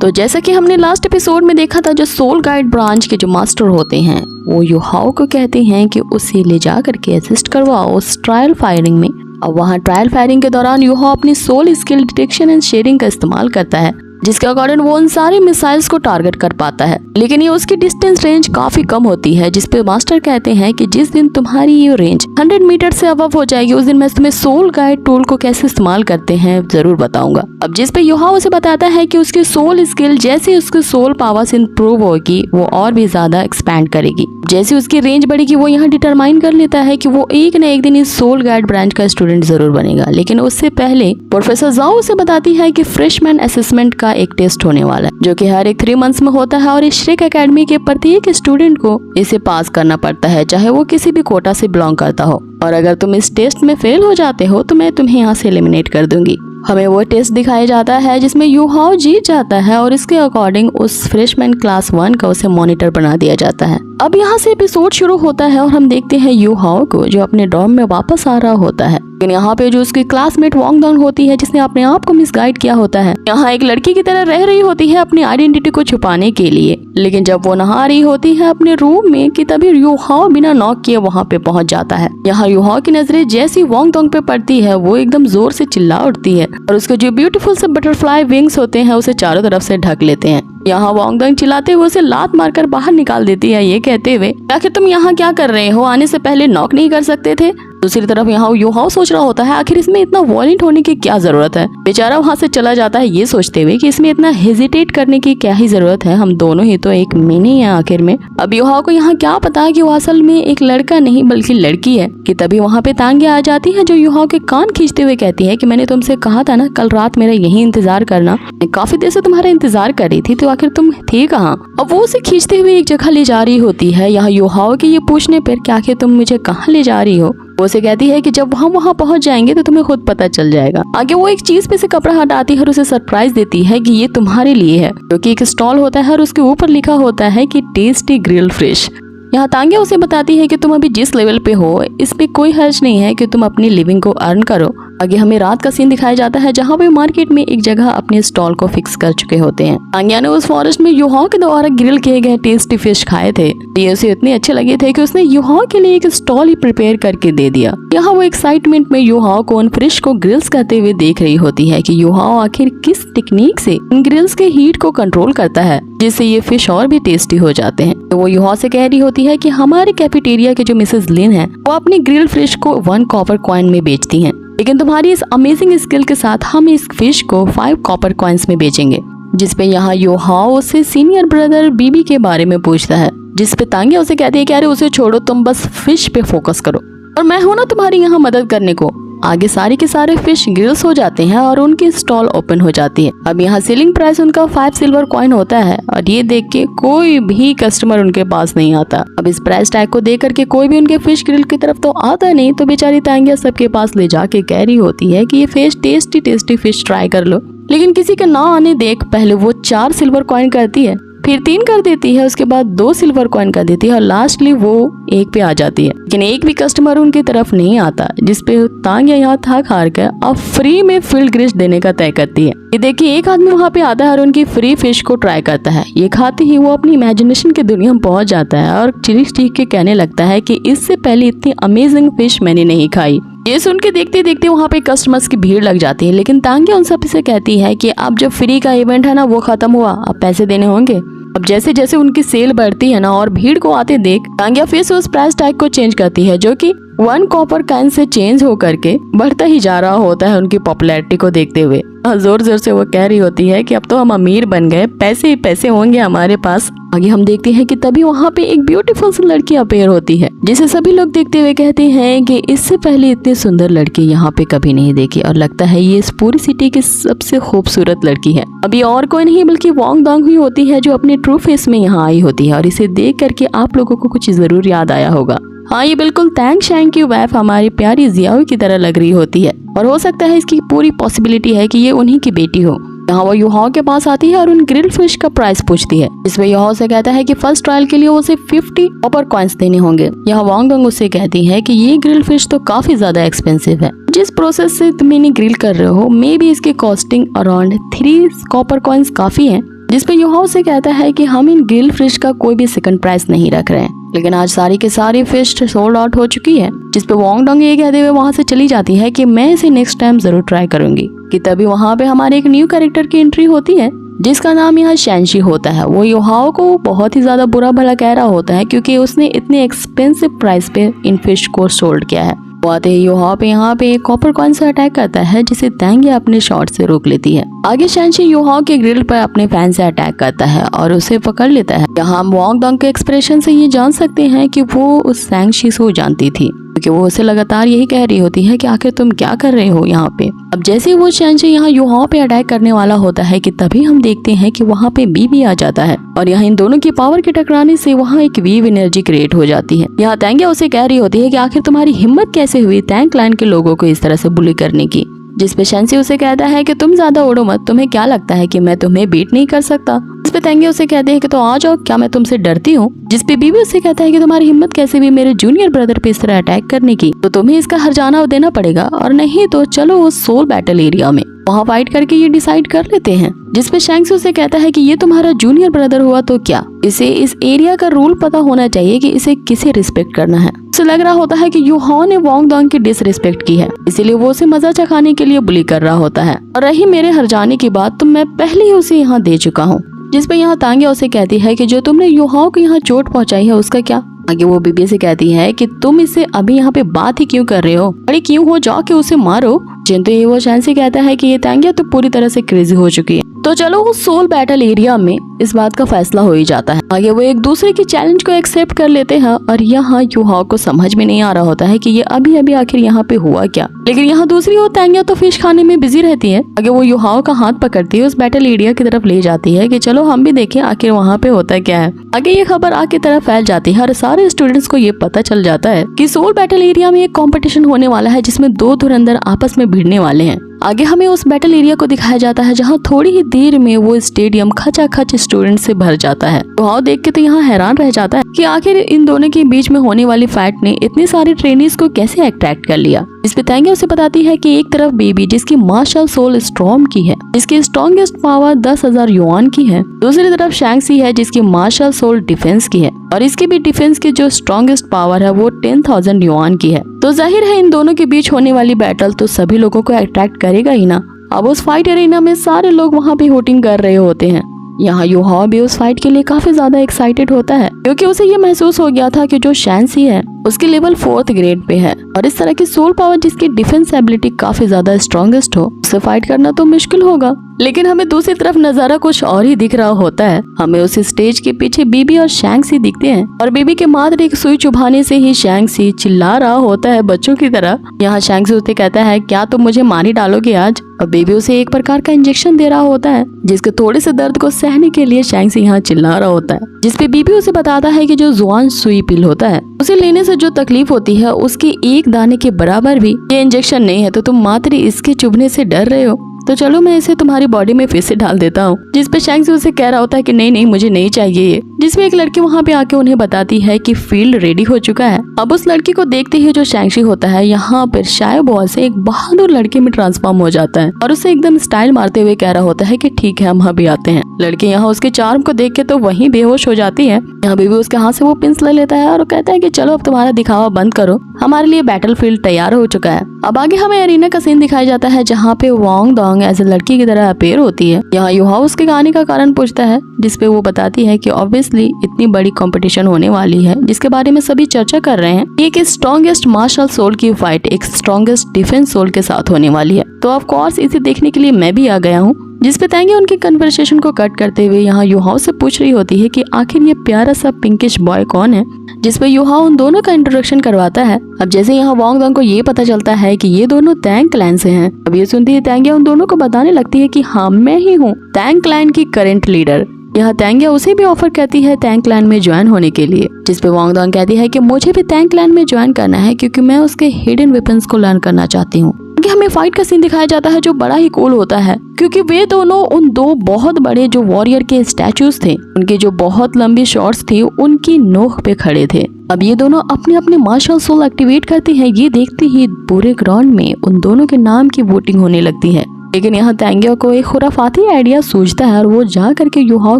तो जैसा कि हमने लास्ट एपिसोड में देखा था, जो सोल गाइड ब्रांच के जो मास्टर होते हैं वो युहाओ को कहते हैं कि उसे ले जा करके असिस्ट करवाओ उस ट्रायल फायरिंग में। अब वहाँ ट्रायल फायरिंग के दौरान युहाओ अपनी soul skill detection and sharing का इस्तेमाल करता है, जिसके अकॉर्डिंग वो उन सारे मिसाइल्स को टारगेट कर पाता है। लेकिन ये उसकी डिस्टेंस रेंज काफी कम होती है, जिसपे मास्टर कहते हैं कि जिस दिन तुम्हारी ये रेंज 100 मीटर से अबव हो जाएगी उस दिन मैं तुम्हें सोल गाइड टूल को कैसे इस्तेमाल करते हैं जरूर बताऊंगा। अब जिस पे युहाओ उसे बताता है कि उसकी सोल स्किल जैसे उसकी सोल पावर्स इंप्रूव होगी वो और भी ज्यादा एक्सपैंड करेगी। जैसे उसकी रेंज बढ़ेगी वो यहाँ डिटरमाइन कर लेता है कि वो एक न एक दिन इस सोल गाइड ब्रांच का स्टूडेंट जरूर बनेगा। लेकिन उससे पहले प्रोफेसर जाओ उसे बताती है कि फ्रेशमैन असेसमेंट का एक टेस्ट होने वाला है, जो कि हर एक 3 मंथ्स में होता है और इस श्रेक एकेडमी के प्रत्येक स्टूडेंट को इसे पास करना पड़ता है, चाहे वो किसी भी कोटा से बिलोंग करता हो। और अगर तुम इस टेस्ट में फेल हो जाते हो तो मैं तुम्हें यहाँ से एलिमिनेट कर दूंगी। हमें वो टेस्ट दिखाया जाता है जिसमें युहाओ जीत जाता है और इसके अकॉर्डिंग उस फ्रेशमैन क्लास 1 का उसे मॉनिटर बना दिया जाता है। अब यहाँ से एपिसोड शुरू होता है और हम देखते हैं युहाओ को जो अपने डॉर्म में वापस आ रहा होता है। लेकिन यहाँ पे जो उसकी क्लासमेट वांगडोंग होती है जिसने अपने आप को मिसगाइड किया होता है, यहाँ एक लड़की की तरह रह रही होती है अपनी आइडेंटिटी को छुपाने के लिए। लेकिन जब वो नहा रही होती है अपने रूम में कि तभी युहाओ बिना नॉक किए वहाँ पे पहुँच जाता है। यहाँ युहाओ की नजरें जैसी वांगडोंग पे पड़ती है वो एकदम जोर से चिल्ला उठती है और उसके जो ब्यूटीफुल से बटरफ्लाई विंग्स होते हैं उसे चारों तरफ से ढक लेते हैं। यहाँ वांगडोंग चिल्लाते हुए उसे लात मारकर बाहर निकाल देती है, ये कहते हुए आखिर तुम यहाँ क्या कर रहे हो, आने से पहले नॉक नहीं कर सकते थे। दूसरी तरफ यहाँ युहाओ सोच रहा होता है आखिर इसमें इतना वॉयलेंट होने की क्या जरूरत है। बेचारा वहाँ से चला जाता है ये सोचते हुए कि इसमें इतना हेजिटेट करने की क्या ही जरूरत है, हम दोनों ही तो एक मीनी है आखिर में। अब युहाओ को यहाँ क्या पता कि वो असल में एक लड़का नहीं बल्कि लड़की है कि तभी वहाँ पे तांग्या आ जाती है जो युहाओ के कान खींचते हुए कहती है कि मैंने तुमसे कहा था ना कल रात मेरा यही इंतजार करना, मैं काफी देर से तुम्हारा इंतजार कर रही थी, तो आखिर तुम थे कहाँ। अब वो उसे खींचते हुए एक जगह ले जा रही होती है। यहाँ युहाओ के ये पूछने पर कि आखिर तुम मुझे कहाँ ले जा रही हो, वो उसे कहती है कि जब हम वहाँ पहुँच जाएंगे तो तुम्हें खुद पता चल जाएगा। आगे वो एक चीज पे से कपड़ा हटाती है और उसे सरप्राइज देती है कि ये तुम्हारे लिए है, क्योंकि एक स्टॉल होता है और उसके ऊपर लिखा होता है कि टेस्टी ग्रिल्ड फिश। यहाँ तांग्या उसे बताती है कि तुम अभी जिस लेवल पे हो इस पे कोई हर्ज नहीं है कि तुम अपनी लिविंग को अर्न करो। आगे हमें रात का सीन दिखाया जाता है जहाँ पे मार्केट में एक जगह अपने स्टॉल को फिक्स कर चुके होते हैं। तांग्या ने उस फॉरेस्ट में युहाओ के द्वारा ग्रिल किए गए टेस्टी फिश खाए थे, ये उसे इतने अच्छे लगे थे कि उसने युहाओ के लिए एक स्टॉल ही प्रिपेयर करके दे दिया। यहाँ वो एक्साइटमेंट में युहाओ को उन फिश को ग्रिल्स करते हुए देख रही होती है कि युहाओ आखिर किस टेक्निक से इन ग्रिल्स के हीट को कंट्रोल करता है जिससे ये फिश और भी टेस्टी हो जाते हैं। तो वो युहाओ से कह रही होती है कि हमारे कैफेटेरिया के जो मिसेस लिन है वो अपनी ग्रिल्ड फिश को 1 कॉपर कॉइन में बेचती हैं, लेकिन तुम्हारी इस अमेजिंग स्किल के साथ हम इस फिश को 5 कॉपर कॉइन्स में बेचेंगे। जिसपे यहाँ युहाओ उससे सीनियर ब्रदर बीबी के बारे में पूछता है, जिसपे तांग्या उसे कहती है कि अरे उसे छोड़ो, तुम बस फिश पे फोकस करो और मैं हूं ना तुम्हारी यहाँ मदद करने को। आगे सारे के सारे फिश ग्रिल्स हो जाते हैं और उनकी स्टॉल ओपन हो जाती है। अब यहाँ सेलिंग प्राइस उनका 5 सिल्वर कॉइन होता है और ये देख के कोई भी कस्टमर उनके पास नहीं आता। अब इस प्राइस टैग को देख करके कोई भी उनके फिश ग्रिल की तरफ तो आता नहीं, तो बेचारी तांग्या सबके पास ले जाके कह रही होती है कि ये fish tasty tasty fish try कर लो। लेकिन किसी के ना आने देख पहले वो 4 सिल्वर कॉइन करती है, फिर 3 कर देती है, उसके बाद 2 सिल्वर कॉइन कर देती है और लास्टली वो 1 पे आ जाती है। लेकिन एक भी कस्टमर उनकी तरफ नहीं आता, जिसपे तांग्या यहाँ थक हार कर अब फ्री में फील्ड ग्रिश देने का तय करती है। ये देखिए एक आदमी वहाँ पे आता है और उनकी फ्री फिश को ट्राई करता है। ये खाते ही वो अपनी इमेजिनेशन के दुनिया में पहुंच जाता है और चीख चीख के कहने लगता है कि इससे पहले इतनी अमेजिंग फिश मैंने नहीं खाई। ये सुन के देखते देखते वहाँ पे कस्टमर्स की भीड़ लग जाती है, लेकिन तांग्या उन सब से कहती है कि अब जब फ्री का इवेंट है ना वो खत्म हुआ, अब पैसे देने होंगे। अब जैसे जैसे उनकी सेल बढ़ती है ना और भीड़ को आते देख तांग्या फिर से उस प्राइस टैग को चेंज करती है, जो कि 1 कॉपर कॉइन से चेंज हो करके बढ़ता ही जा रहा होता है उनकी पॉपुलैरिटी को देखते हुए। जोर जोर से वो कह रही होती है कि अब तो हम अमीर बन गए, पैसे ही पैसे होंगे हमारे पास। आगे हम देखते हैं कि तभी वहाँ पे एक ब्यूटीफुल सी लड़की अपेयर होती है, जिसे सभी लोग देखते हुए कहते हैं कि इससे पहले इतनी सुंदर लड़की यहाँ पे कभी नहीं देखी और लगता है ये इस पूरी सिटी की सबसे खूबसूरत लड़की है। अभी और कोई नहीं बल्कि वांगडोंग ही होती है जो अपने ट्रू फेस में यहाँ आई होती है और इसे देख करके आप लोगों को कुछ जरूर याद आया होगा। हाँ, ये बिल्कुल थैंक शैंग की वाइफ हमारी प्यारी जियाओ की तरह लग रही होती है और हो सकता है इसकी पूरी पॉसिबिलिटी है कि ये उन्हीं की बेटी हो। यहाँ वो युहाओ के पास आती है और उन ग्रिल्ड फिश का प्राइस पूछती है, जिसमें युहाओ से कहता है कि फर्स्ट ट्रायल के लिए उसे 50 कॉपर कॉइन्स देने होंगे। यहाँ वांगडोंग उससे कहती है कि ये ग्रिल्ड फिश तो काफी ज्यादा एक्सपेंसिव है, जिस प्रोसेस से तुम इन्हें ग्रिल कर रहे हो मे बी इसकी कॉस्टिंग अराउंड 3 कॉपर कॉइन्स काफी है। जिसपे युहाओ से कहता है कि हम इन ग्रिल फिश का कोई भी सेकंड प्राइस नहीं रख रहे हैं, लेकिन आज सारी के सारी फिश सोल्ड आउट हो चुकी है। जिसपे वांग डोंग ये कहते हुए वहाँ से चली जाती है कि मैं इसे नेक्स्ट टाइम जरूर ट्राई करूंगी। कि तभी वहाँ पे हमारे एक न्यू कैरेक्टर की एंट्री होती है जिसका नाम यहाँ शैनशी होता है। वो युहाओ को बहुत ही ज्यादा बुरा भला कह रहा होता है क्योंकि उसने इतने एक्सपेंसिव प्राइस पे इन फिश को सोल्ड किया है। वो आते ही युहाओ पे यहाँ पे एक कॉपर कॉइन से अटैक करता है जिसे तांग्या अपने शॉट से रोक लेती है। आगे शैनशी युहाओ के ग्रिल पर अपने फैन से अटैक करता है और उसे पकड़ लेता है। यहाँ हम वांग डोंग के एक्सप्रेशन से ये जान सकते हैं कि वो उस शैनशी को जानती थी क्योंकि वो उसे लगातार यही कह रही होती है कि आखिर तुम क्या कर रहे हो यहाँ पे। अब जैसे ही वो शैनशी यहाँ युहाओ पे अटैक करने वाला होता है कि तभी हम देखते हैं कि वहाँ पे बीबी आ जाता है और यहाँ इन दोनों की पावर के टकराने से वहाँ एक वीव एनर्जी क्रिएट हो जाती है। यहाँ तांग्या उसे कह रही होती है कि आखिर तुम्हारी हिम्मत कैसे हुई टैंक क्लैन के लोगों को इस तरह से बुली करने की। जिसपे शैनशी उसे कहता है कि तुम ज्यादा उड़ो मत, तुम्हें क्या लगता है कि मैं तुम्हें बीट नहीं कर सकता। जिसपे तांग्या उसे कहते हैं कि तो आ जाओ, क्या मैं तुमसे डरती हूँ। जिसपे बीबी उसे कहता है कि तुम्हारी हिम्मत कैसे भी मेरे जूनियर ब्रदर पे इस तरह अटैक करने की, तो तुम्हें इसका हर्जाना देना पड़ेगा और नहीं तो चलो उस सोल बैटल एरिया में वहाँ फाइट करके ये डिसाइड कर लेते हैं। जिसपे शैंक्स उसे कहता है कि ये तुम्हारा जूनियर ब्रदर हुआ तो क्या, इसे इस एरिया का रूल पता होना चाहिए कि इसे किसे रिस्पेक्ट करना है। उसे लग रहा होता है कि युहाओ ने वांग डोंग की डिसरिस्पेक्ट की है, इसीलिए वो उसे मजा चखाने के लिए बुली कर रहा होता है। और रही मेरे हर्जाने की बात, तो मैं पहले ही उसे यहाँ दे चुका हूँ। जिसपे यहाँ तांग्या उसे कहती है कि जो तुमने युहाओ को यहाँ चोट पहुँचाई है उसका क्या। आगे वो बीबी से कहती है कि तुम इससे अभी यहाँ पे बात ही क्यों कर रहे हो, अरे क्यों हो, जाके उसे मारो। जिंतु ये वो शैनशी कहता है कि ये तांग्या तो पूरी तरह से क्रेजी हो चुकी है। तो चलो उस सोल बैटल एरिया में इस बात का फैसला हो ही जाता है। आगे वो एक दूसरे की चैलेंज को एक्सेप्ट कर लेते हैं और यहाँ युहाओ को समझ में नहीं आ रहा होता है कि ये अभी अभी आखिर यहाँ पे हुआ क्या। लेकिन यहाँ दूसरी ओर तांग्या तो फिश खाने में बिजी रहती है। आगे वो युहाओ का हाथ पकड़ती है उस बैटल एरिया की तरफ ले जाती है कि चलो हम भी देखें आखिर वहाँ पे होता क्या है। आगे ये खबर आग की तरफ फैल जाती है और सारे स्टूडेंट्स को ये पता चल जाता है कि सोल बैटल एरिया में एक कंपटीशन होने वाला है जिसमें दो धुरंधर आपस में भिड़ने वाले हैं। आगे हमें उस बैटल एरिया को दिखाया जाता है जहां थोड़ी ही देर में वो स्टेडियम खचाखच स्टूडेंट से भर जाता है। युहाओ देख के तो यहाँ हैरान रह जाता है कि आखिर इन दोनों के बीच में होने वाली फाइट ने इतने सारे ट्रेनीज को कैसे अट्रैक्ट कर लिया। इस पे तांग्या उसे बताती है कि एक तरफ बेबी जिसकी मार्शल सोल स्टॉर्म की है, जिसकी स्ट्रॉन्गेस्ट पावर 10,000 युआन की है, दूसरी तरफ शैंक्सी है जिसकी मार्शल सोल डिफेंस की है और इसकी भी डिफेंस की जो स्ट्रॉन्गेस्ट पावर है वो 10,000 युआन की है। तो जाहिर है इन दोनों के बीच होने वाली बैटल तो सभी लोगों को अट्रैक्ट करेगा ही ना। अब उस फाइट एरिना में सारे लोग वहाँ पे होटिंग कर रहे होते हैं। यहाँ युहाओ भी उस फाइट के लिए काफी ज्यादा एक्साइटेड होता है क्योंकि उसे ये महसूस हो गया था कि जो शैनशी है उसके लेवल 4th ग्रेड पे है और इस तरह की सोल पावर जिसकी डिफेंस एबिलिटी काफी ज्यादा स्ट्रॉन्गेस्ट हो, उससे फाइट करना तो मुश्किल होगा। लेकिन हमें दूसरी तरफ नजारा कुछ और ही दिख रहा होता है। हमें उस स्टेज के पीछे बीबी और शैंक्सी दिखते हैं और बीबी के मात्र एक सुई चुभाने से ही शैंक्सी चिल्ला रहा होता है बच्चों की तरह। यहाँ शैंक्सी उसे कहता है क्या तुम मुझे मारी डालोगे आज, और बेबी उसे एक प्रकार का इंजेक्शन दे रहा होता है जिसके थोड़े से दर्द को सहने के लिए शैंक्सी यहाँ चिल्ला रहा होता है। जिसपे बीबी उसे बताता है कि जो जुआन सुई पिल होता है उसे लेने से जो तकलीफ होती है उसकी एक दाने के बराबर भी ये इंजेक्शन नहीं है, तो तुम मात्र इसके चुभने से डर रहे हो, तो चलो मैं इसे तुम्हारी बॉडी में फिर से डाल देता हूँ। जिसपे शैंक्सी उसे कह रहा होता है कि नहीं नहीं मुझे नहीं चाहिए ये। जिसमें एक लड़की वहाँ पे आके उन्हें बताती है कि फील्ड रेडी हो चुका है। अब उस लड़की को देखते ही जो शैंक्सी होता है यहाँ पर शाय बॉय से एक बहादुर लड़के में ट्रांसफॉर्म हो जाता है और उसे एकदम स्टाइल मारते हुए कह रहा होता है कि ठीक है हम अभी आते हैं। लड़की यहाँ उसके चार्म को देख के तो वहीं बेहोश हो जाती है। यहाँ बेबी उसके हाथ से वो पिंस ले लेता है और कहता है कि चलो अब तुम्हारा दिखावा बंद करो, हमारे लिए बैटल फील्ड तैयार हो चुका है। अब आगे हमें एरिना का सीन दिखाया जाता है जहाँ पे वांग डोंग एज ए लड़की की तरह अपीयर होती है। यहाँ युहाओ उसके गाने का कारण पूछता है जिसपे वो बताती है कि ऑब्वियसली इतनी बड़ी कंपटीशन होने वाली है जिसके बारे में सभी चर्चा कर रहे हैं। एक स्ट्रॉन्गेस्ट मार्शल सोल की फाइट एक स्ट्रॉन्गेस्ट डिफेंस सोल के साथ होने वाली है, तो ऑफ कोर्स इसे देखने के लिए मैं भी आ गया हूँ। जिसपे तांग्या उनकी कन्वर्सेशन को कट करते हुए यहाँ युहाओ से पूछ रही होती है कि आखिर ये प्यारा सा पिंकिश बॉय कौन है। जिसपे युहाओ उन दोनों का इंट्रोडक्शन करवाता है। अब जैसे यहाँ वांग डोंग को ये पता चलता है कि ये दोनों टैंग क्लैन से हैं। अब ये सुनती है तांग्या उन दोनों को बताने लगती है कि हाँ मैं ही हूँ टैंग क्लैन की करंट लीडर। यहाँ तांग्या उसे भी ऑफर करती है टैंग क्लैन में ज्वाइन होने के लिए। जिसपे वांग डोंग कहती है कि मुझे भी टैंग क्लैन में ज्वाइन करना है क्योंकि मैं उसके हिडन वेपन्स को लर्न करना चाहती हूँ। हमें फाइट का सीन दिखाया जाता है जो बड़ा ही कूल होता है क्योंकि वे दोनों उन दो बहुत बड़े जो वॉरियर के स्टैचूज थे उनकी जो बहुत लंबी शॉर्ट्स थी उनकी नोक पे खड़े थे। अब ये दोनों अपने अपने मार्शल सोल एक्टिवेट करते हैं। ये देखते ही पूरे ग्राउंड में उन दोनों के नाम की वोटिंग होने लगती है। लेकिन यहाँ तांग्या को एक खुराफाती आइडिया सूझता है और वो जा करके युहाओ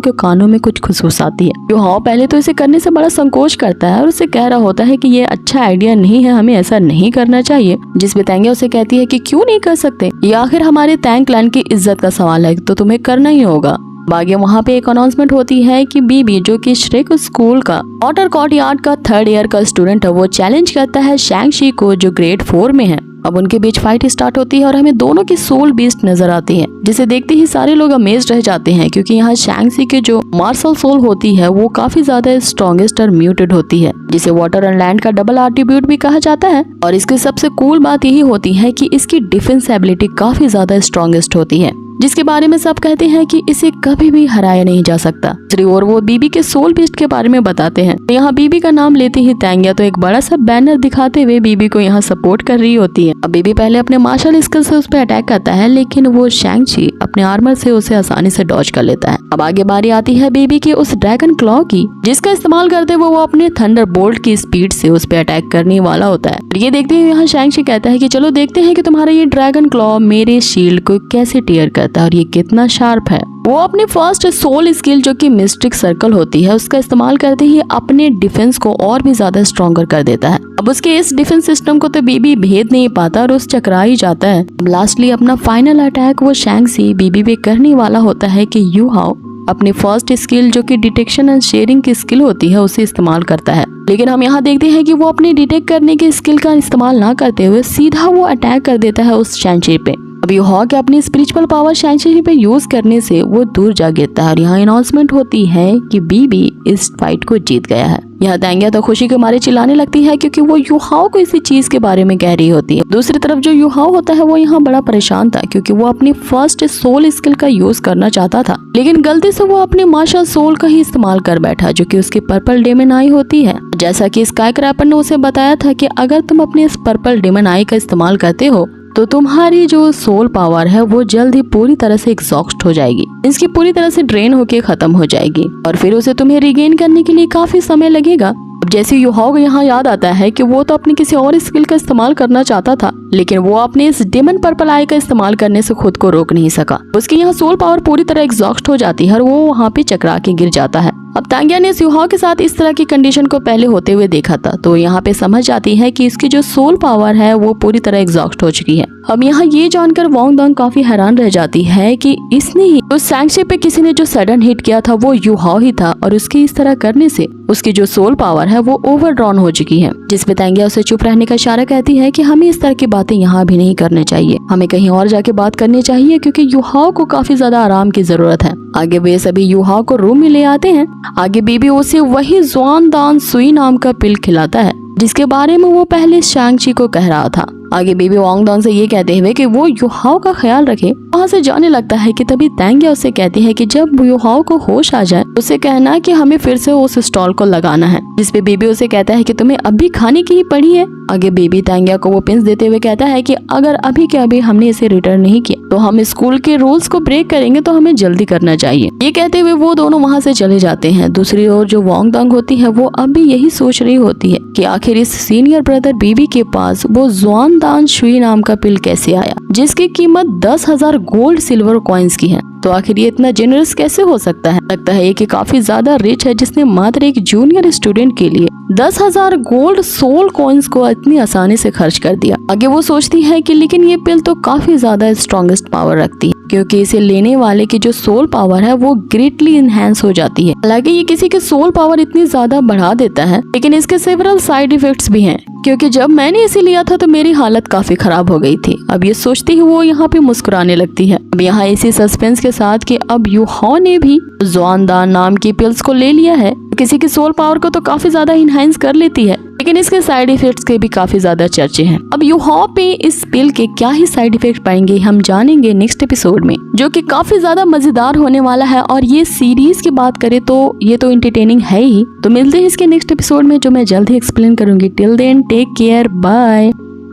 के कानों में कुछ खुशबूस आती है। युहाओ पहले तो इसे करने से बड़ा संकोच करता है और उसे कह रहा होता है कि ये अच्छा आइडिया नहीं है, हमें ऐसा नहीं करना चाहिए। जिसमें तांग्या उसे कहती है कि क्यों नहीं कर सकते, ये आखिर हमारे तैंग क्लैन की इज्जत का सवाल है, तो तुम्हें करना ही होगा। आगे वहाँ पे एक अनाउंसमेंट होती है कि बीबी जो कि श्रेक स्कूल का ऑटर कॉर्ट यार्ड का 3rd ईयर का स्टूडेंट है, वो चैलेंज करता है शैंग-शी को जो ग्रेड 4 में है। अब उनके बीच फाइट स्टार्ट होती है और हमें दोनों की सोल बीस्ट नजर आती है, जिसे देखते ही सारे लोग अमेज रह जाते हैं क्योंकि यहाँ शैंग-शी की जो मार्शल सोल होती है वो काफी ज्यादा स्ट्रॉन्गेस्ट और म्यूटेड होती है, जिसे वाटर एंड लैंड का डबल एट्रीब्यूट भी कहा जाता है। और इसकी सबसे कूल बात यही होती है कि इसकी डिफेंस एबिलिटी काफी ज्यादा स्ट्रॉन्गेस्ट होती है, जिसके बारे में सब कहते हैं कि इसे कभी भी हराया नहीं जा सकता। दूसरी ओर वो बीबी के सोल बीस्ट के बारे में बताते हैं। यहाँ बीबी का नाम लेते ही तांग्या तो एक बड़ा सा बैनर दिखाते हुए बीबी को यहाँ सपोर्ट कर रही होती है। अब बीबी पहले अपने मार्शल स्किल से उस पर अटैक करता है, लेकिन वो शैंग-शी अपने आर्मर से उसे आसानी से डॉज कर लेता है। अब आगे बारी आती है बीबी की उस ड्रैगन क्लॉ की, जिसका इस्तेमाल करते हुए वो अपने थंडरबोल्ट की स्पीड से उस पर अटैक करने वाला होता है। ये देखते हुए यहाँ शैंग-शी कहता है कि चलो देखते हैं कि तुम्हारा ये ड्रैगन क्लॉ मेरे शील्ड को कैसे टीयर करता है और ये कितना शार्प है। वो अपने फर्स्ट सोल स्किल जो कि मिस्टिक सर्कल होती है उसका इस्तेमाल करते ही अपने डिफेंस को और भी ज्यादा स्ट्रॉन्गर कर देता है। अब उसके इस डिफेंस सिस्टम को तो बीबी भेद नहीं पाता और उस चकरा ही जाता है। लास्टली अपना फाइनल अटैक वो शैंग-शी बीबी पे करने वाला होता है कि युहाओ अपनी फर्स्ट स्किल जो कि डिटेक्शन एंड शेयरिंग की स्किल होती है उसे इस्तेमाल करता है, लेकिन हम यहाँ देखते हैं कि वो अपनी डिटेक्ट करने की स्किल का इस्तेमाल ना करते हुए सीधा वो अटैक कर देता है उस शैंग-शी पे। अब युहाओ अपनी स्पिरिचुअल पावर शैंग-शी पे यूज करने से वो दूर जा गिरता है और यहाँ अनाउंसमेंट होती है कि बीबी इस फाइट को जीत गया है। यहाँ तांग्या तो खुशी के मारे चिल्लाने लगती है क्योंकि वो युहाओ को इसी चीज के बारे में कह रही होती है। दूसरी तरफ जो युहाओ होता है वो यहाँ बड़ा परेशान था क्योंकि वो अपनी फर्स्ट सोल स्किल का यूज करना चाहता था, लेकिन गलती से वो अपनी मार्शल सोल का ही इस्तेमाल कर बैठा जो कि उसकी पर्पल डेमन आई होती है। जैसा कि स्काई क्रैपर ने उसे बताया था कि अगर तुम अपने इस पर्पल डेमन आई का इस्तेमाल करते हो तो तुम्हारी जो सोल पावर है वो जल्द ही पूरी तरह से एग्जॉस्ट हो जाएगी, इसकी पूरी तरह से ड्रेन होके खत्म हो जाएगी और फिर उसे तुम्हें रिगेन करने के लिए काफी समय लगेगा। अब जैसे युहाओ को यहाँ याद आता है कि वो तो अपनी किसी और स्किल का इस्तेमाल करना चाहता था, लेकिन वो अपने इस डेमन पर्पल आई का इस्तेमाल करने से खुद को रोक नहीं सका। उसकी यहाँ सोल पावर पूरी तरह एग्जॉस्ट हो जाती है और वो वहाँ पे चकरा के गिर जाता है। अब तांग्या ने युहाओ के साथ इस तरह की कंडीशन को पहले होते हुए देखा था, तो यहाँ पे समझ जाती है कि इसकी जो सोल पावर है वो पूरी तरह एग्जॉस्ट हो चुकी है। अब यहाँ ये जानकर वांग दांग काफी हैरान रह जाती है कि इसने ही उस शैंग-शी पे किसी ने जो सडन हिट किया था वो युहाओ ही था और उसके इस तरह करने से उसकी जो सोल पावर है वो ओवरड्रॉन हो चुकी है। जिसपे तांग्या उसे चुप रहने का इशारा कहती है कि हमें इस तरह की बातें यहाँ भी नहीं करनी चाहिए, हमें कहीं और जाके बात करनी चाहिए क्योंकि युहाओ को काफी ज्यादा आराम की जरूरत है। आगे वे सभी युहाओ को रूम में ले आते हैं। आगे बीबी उसे वही जुआन दान सुई नाम का पिल खिलाता है जिसके बारे में वो पहले शैंग-शी को कह रहा था। आगे बीबी वांग दांग से ये कहते हुए कि वो युहाओ का ख्याल रखे वहाँ से जाने लगता है कि तभी तांग्या उससे कहती है कि जब युहाओ को होश आ जाए उसे कहना कि हमें फिर से उस स्टॉल को लगाना है। जिसपे बीबी उसे कहता है कि तुम्हें अभी खाने की ही पड़ी है। आगे बीबी तांग्या को वो पिंस देते हुए कहता है कि अगर अभी के अभी हमने इसे रिटर्न नहीं किया तो हम स्कूल के रूल्स को ब्रेक करेंगे, तो हमें जल्दी करना चाहिए। ये कहते हुए वो दोनों वहाँ से चले जाते हैं। दूसरी ओर जो वांग दांग होती है वो अभी यही सोच रही होती है कि आखिर इस सीनियर ब्रदर बीबी के पास वो जुआन दान शुई नाम का पिल कैसे आया जिसकी कीमत 10,000 गोल्ड सिल्वर कॉइन्स की है। तो आखिर ये इतना जेनरस कैसे हो सकता है? लगता है कि काफी ज्यादा रिच है जिसने मात्र एक जूनियर स्टूडेंट के लिए 10,000 गोल्ड सोल कॉइन्स को इतनी आसानी से खर्च कर दिया। आगे वो सोचती है कि लेकिन ये पिल तो काफी ज्यादा स्ट्रॉन्गेस्ट पावर रखती है क्योंकि इसे लेने वाले की जो सोल पावर है वो ग्रेटली इनहेंस हो जाती है। हालांकि ये किसी की सोल पावर इतनी ज्यादा बढ़ा देता है, लेकिन इसके सेवरल साइड इफेक्ट्स भी हैं क्योंकि जब मैंने इसे लिया था तो मेरी हालत काफी खराब हो गई थी। अब ये सोचती ही वो यहाँ पे मुस्कुराने लगती है। अब यहाँ इसी सस्पेंस के साथ कि अब युहाओ ने भी जुआन दान नाम की पिल्स को ले लिया है। किसी की सोल पावर को तो काफी ज्यादा इनहेंस कर लेती है, लेकिन इसके साइड इफेक्ट्स के भी काफी ज्यादा चर्चे हैं। अब युहाओ पे इस पिल के क्या ही साइड इफेक्ट पाएंगे हम जानेंगे नेक्स्ट एपिसोड में, जो कि काफी ज्यादा मजेदार होने वाला है। और ये सीरीज की बात करें तो ये तो एंटरटेनिंग है ही। तो मिलते हैं इसके नेक्स्ट एपिसोड में जो मैं जल्द ही एक्सप्लेन करूंगी। Till then take care, bye.